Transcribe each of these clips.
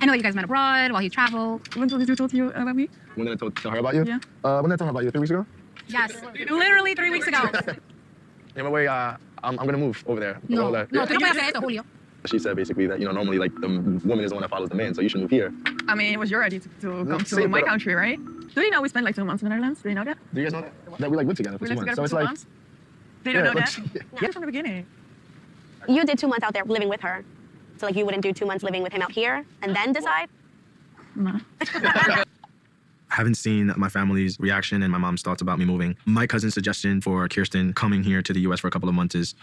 I know you guys met abroad while you traveled. When did you tell you about me? When did I tell her about you? Yeah. When did I tell her about you? 3 weeks ago? Yes, literally 3 weeks ago. Yeah, my way, I'm gonna move over there. No, Over there. no, Yeah. tú no puedes hacer esto, Julio. She said basically that, normally like the woman is the one that follows the man, so you should move here. I mean, it was your idea to come to See, my but- country, right? Do you know we spent like 2 months in the Netherlands? Do you know that? Do you guys know that? That we like lived together for We 2 lived months. together So for it's 2 like, months? They don't know like, that? Yeah, from the beginning. You did 2 months out there living with her. So like you wouldn't do 2 months living with him out here and then decide? No. I haven't seen my family's reaction and my mom's thoughts about me moving. My cousin's suggestion for Kirsten coming here to the US for a couple of months is,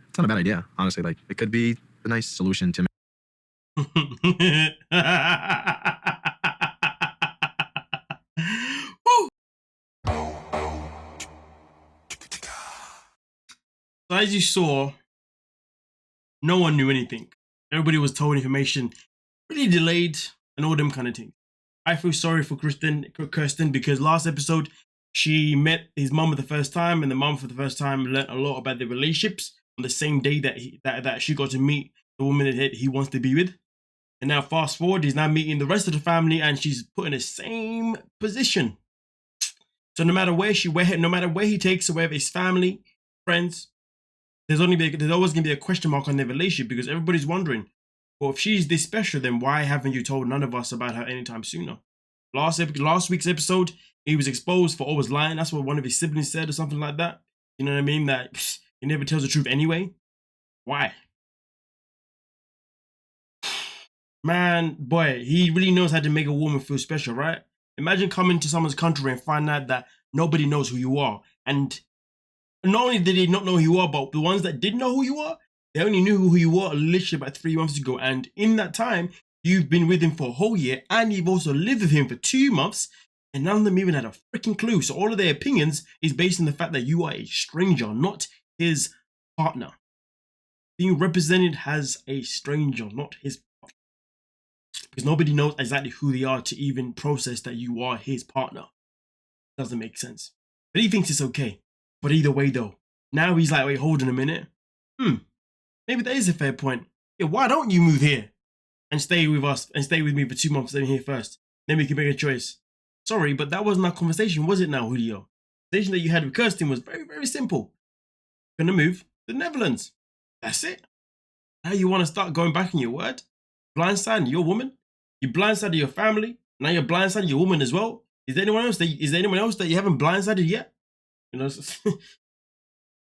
it's not a bad idea, honestly. Like, it could be a nice solution to me. So as you saw, no one knew anything. Everybody was told information really delayed and all them kind of things. I feel sorry for Kirsten because last episode she met his mum for the first time, and the mum for the first time learned a lot about their relationships on the same day that she got to meet the woman that he wants to be with. And now fast forward, he's now meeting the rest of the family, and she's put in the same position. So no matter where he takes her, whether it's family, friends, there's always gonna be a question mark on their relationship because everybody's wondering, well, if she's this special, then why haven't you told none of us about her anytime sooner? Last week's episode, he was exposed for always lying. That's what one of his siblings said or something like that. You know what I mean? That he never tells the truth anyway. Why? Man, boy, he really knows how to make a woman feel special, right? Imagine coming to someone's country and find out that nobody knows who you are. And not only did they not know who you are, but the ones that did know who you are, they only knew who you were literally about 3 months ago. And in that time, you've been with him for a whole year, and you've also lived with him for 2 months, and none of them even had a freaking clue. So all of their opinions is based on the fact that you are a stranger, not his partner. Being represented as a stranger, not his partner. Because nobody knows exactly who they are to even process that you are his partner. Doesn't make sense. But he thinks it's okay. But either way though, now he's like, wait, hold on a minute. Maybe that is a fair point. Yeah, why don't you move here and stay with us and stay with me for 2 months, then here first? Then we can make a choice. Sorry, but that wasn't our conversation, was it now, Julio? The conversation that you had with Kirsten was very, very simple. You're gonna move to the Netherlands. That's it. Now you want to start going back on your word? Blindsiding your woman? You blindsided your family. Now you're blindsiding your woman as well. Is there anyone else that you haven't blindsided yet? You know,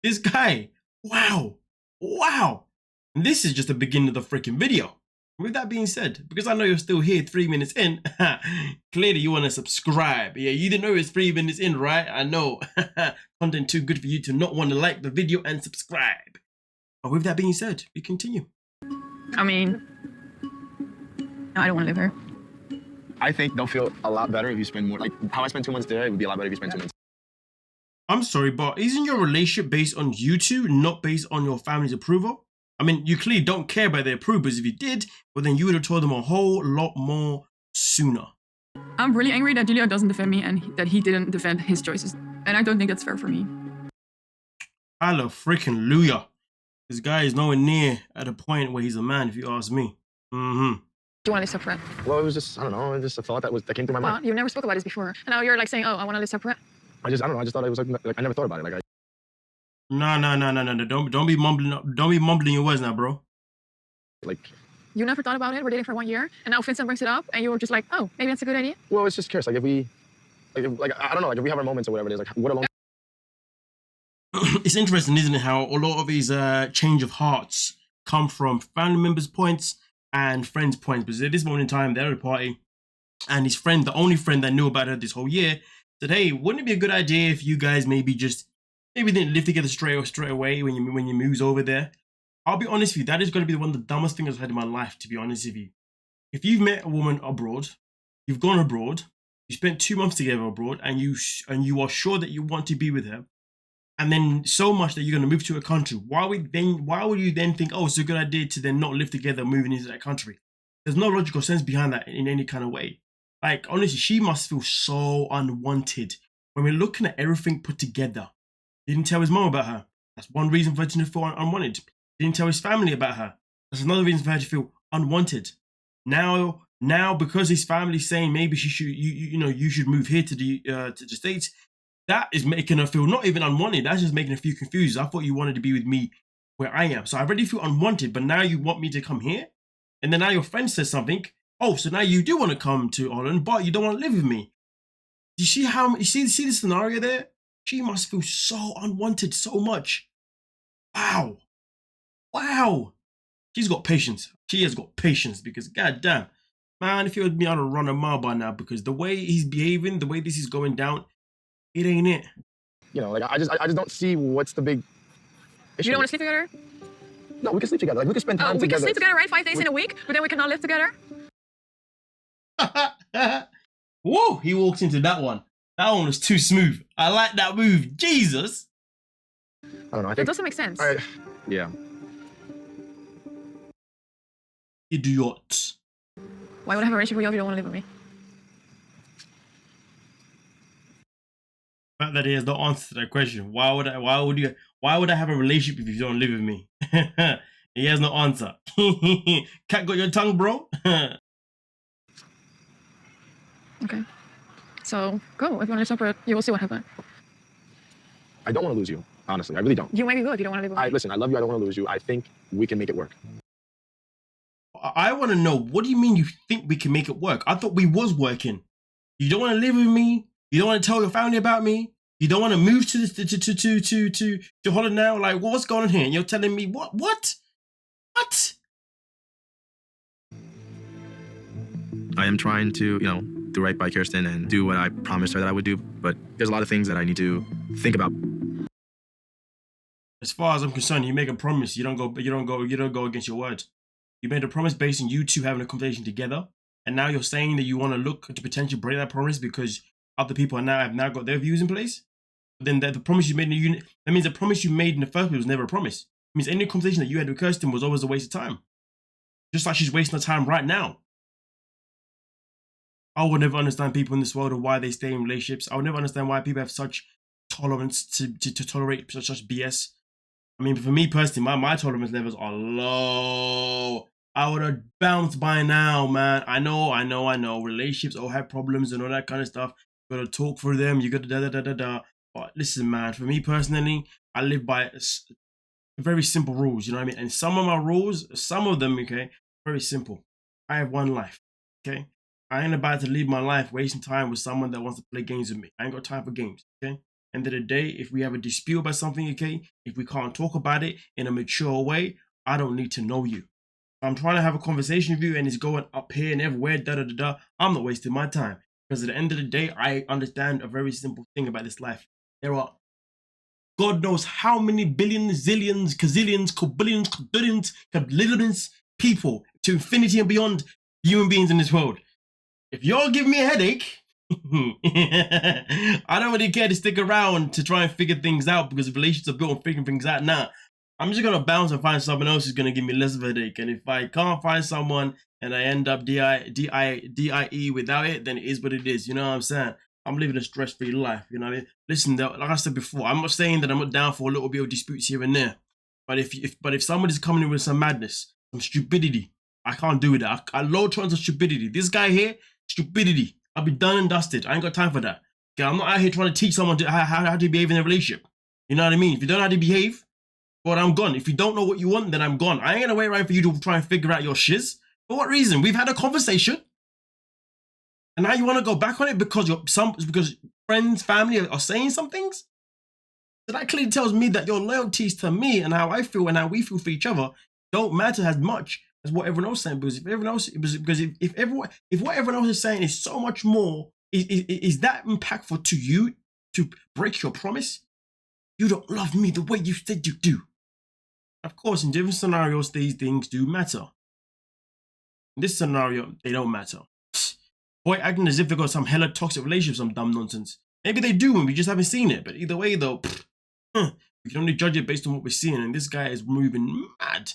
this guy. Wow. And this is just the beginning of the freaking video. With that being said, because I know you're still here 3 minutes in, clearly you want to subscribe. Yeah, you didn't know it's 3 minutes in, right? I know. Content too good for you to not want to like the video and subscribe. But with that being said, we continue. I mean, no, I don't want to live here. I think they'll feel a lot better if you spend more. Like how I spent 2 months there, it would be a lot better if you spend 2 months. I'm sorry, but isn't your relationship based on you two, not based on your family's approval? I mean, you clearly don't care about their approvals. If you did, well, then you would have told them a whole lot more sooner. I'm really angry that Julio doesn't defend me and that he didn't defend his choices. And I don't think that's fair for me. Hallelujah. This guy is nowhere near at a point where he's a man, if you ask me. Do you want to live separate? Well, it was just, I don't know, just a thought that came through my mind. Well, you never spoke about this before. And now you're like saying, oh, I want to live separate. I don't know, I just thought it was like I never thought about it. Like No. Don't be mumbling your words now, bro. Like, you never thought about it? We're dating for 1 year, and now Vincent brings it up, and you were just like, oh, maybe that's a good idea? well, it's just curious. Like if we, like I don't know, like if we have our moments or whatever it is, like what alone. It's interesting, isn't it, how a lot of these change of hearts come from family members' points and friends' points. Because at this moment in time, they're at a party, and his friend, the only friend that knew about her this whole year, said, hey, wouldn't it be a good idea if you guys maybe didn't live together straight away when you moves over there? I'll be honest with you, that is going to be one of the dumbest things I've had in my life, to be honest with you. If you've met a woman abroad, you've gone abroad, you spent 2 months together abroad, and you are sure that you want to be with her, and then so much that you're going to move to a country, why would you then think, oh, it's a good idea to then not live together moving into that country? There's no logical sense behind that in any kind of way. Like, honestly, she must feel so unwanted when we're looking at everything put together. He didn't tell his mom about her. That's one reason for her to feel unwanted. He didn't tell his family about her. That's another reason for her to feel unwanted. Now Now, because his family's saying maybe she should, you should move here to the States, that is making her feel not even unwanted. That's just making her feel confused. I thought you wanted to be with me where I am. So I already feel unwanted, but now you want me to come here? And then now your friend says something. Oh, so now you do want to come to Holland, but you don't want to live with me. You see the scenario there? She must feel so unwanted so much. Wow. Wow. She's got patience. She has got patience because goddamn, man, if it was me, I'd have run a mile by now because the way he's behaving, the way this is going down, it ain't it. You know, like I just don't see what's the big issue. You don't want to sleep together? No, we can sleep together. Like we can spend time Oh, we together. can sleep together, right? 5 days in a week, but then we cannot live together? Whoa, he walked into that one. That one was too smooth. I like that move. Jesus. I don't know. I That think doesn't make sense. all right. Yeah. Idiot. Why would I have a relationship with you if you don't want to live with me? The fact that he has no answer to that question. Why would I have a relationship if you don't live with me? He has no answer. Cat got your tongue, bro. Okay. So, go. If you want to separate, you will see what happens. I don't want to lose you. Honestly, I really don't. You might be good if you don't want to live with me. Listen, I love you. I don't want to lose you. I think we can make it work. I want to know, what do you mean you think we can make it work? I thought we was working. You don't want to live with me. You don't want to tell your family about me. You don't want to move to Holland now. Like, what's going on here? And you're telling me what? What? I am trying to, do right by Kirsten and do what I promised her that I would do. But there's a lot of things that I need to think about. As far as I'm concerned, you make a promise. You don't go against your word. You made a promise based on you two having a conversation together, and now you're saying that you want to look to potentially break that promise because other people have now got their views in place. But then the promise you made in the unit, that means the promise you made in the first place was never a promise. It means any conversation that you had with Kirsten was always a waste of time. Just like she's wasting her time right now. I will never understand people in this world or why they stay in relationships. I will never understand why people have such tolerance to tolerate such BS. I mean, for me personally, my tolerance levels are low. I would have bounced by now, man. I know. Relationships all have problems and all that kind of stuff. You gotta talk through them. You gotta da. But listen, man, for me personally, I live by very simple rules, you know what I mean? And some of my rules, some of them, okay, very simple. I have one life, okay? I ain't about to live my life wasting time with someone that wants to play games with me. I ain't got time for games, okay? End of the day, if we have a dispute about something, okay, if we can't talk about it in a mature way, I don't need to know you. If I'm trying to have a conversation with you and it's going up here and everywhere, I'm not wasting my time. Because at the end of the day, I understand a very simple thing about this life. There are God knows how many billions, zillions, gazillions, quadrillions, quadrillions people to infinity and beyond human beings in this world. If y'all give me a headache, I don't really care to stick around to try and figure things out because relationships are built on figuring things out. Nah, I'm just going to bounce and find someone else who's going to give me less of a headache. And if I can't find someone and I end up DIE without it, then it is what it is. You know what I'm saying? I'm living a stress-free life. You know what I mean? Listen, like I said before, I'm not saying that I'm not down for a little bit of disputes here and there. But if somebody's coming in with some madness, some stupidity, I can't do that. I low tolerance of stupidity. This guy here, stupidity. I'll be done and dusted. I ain't got time for that. Okay, I'm not out here trying to teach someone how to behave in a relationship. You know what I mean? If you don't know how to behave, well, I'm gone. If you don't know what you want, then I'm gone. I ain't gonna wait around for you to try and figure out your shiz. For what reason? We've had a conversation, and now you want to go back on it because because friends, family are saying some things. So that clearly tells me that your loyalties to me and how I feel and how we feel for each other don't matter as much as what everyone else is saying. Because if what everyone else is saying is so much more, is that impactful to you to break your promise? You don't love me the way you said you do. Of course, in different scenarios, these things do matter. In this scenario, they don't matter. Boy, acting as if they got some hella toxic relationship, some dumb nonsense. Maybe they do, and we just haven't seen it. But either way, though, we can only judge it based on what we're seeing. And this guy is moving mad.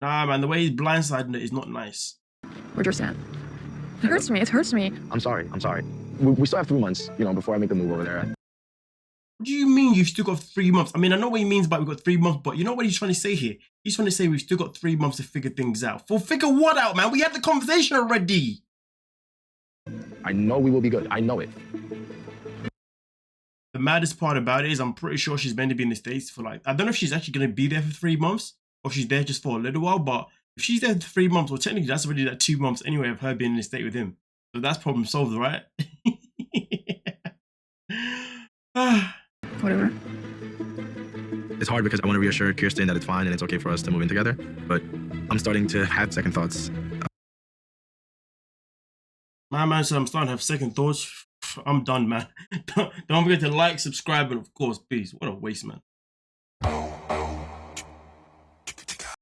Nah, man, the way he's blindsiding it is not nice. Where'd you stand? It hurts me. It hurts me. I'm sorry. We still have 3 months, before I make the move over there. What do you mean you've still got 3 months? I mean, I know what he means by we've got 3 months, but you know what he's trying to say here? He's trying to say we've still got 3 months to figure things out. Well, figure what out, man? We had the conversation already. I know we will be good. I know it. The maddest part about it is I'm pretty sure she's meant to be in the States for like, I don't know if she's actually going to be there for 3 months or if she's there just for a little while, but if she's there for 3 months, well, technically that's already like 2 months anyway of her being in the state with him. So that's problem solved, right? Whatever. It's hard because I want to reassure Kirsten that it's fine and it's okay for us to move in together, but I'm starting to have second thoughts. My man said I'm starting to have second thoughts. I'm done, man. Don't forget to like, subscribe, and of course, peace. What a waste, man.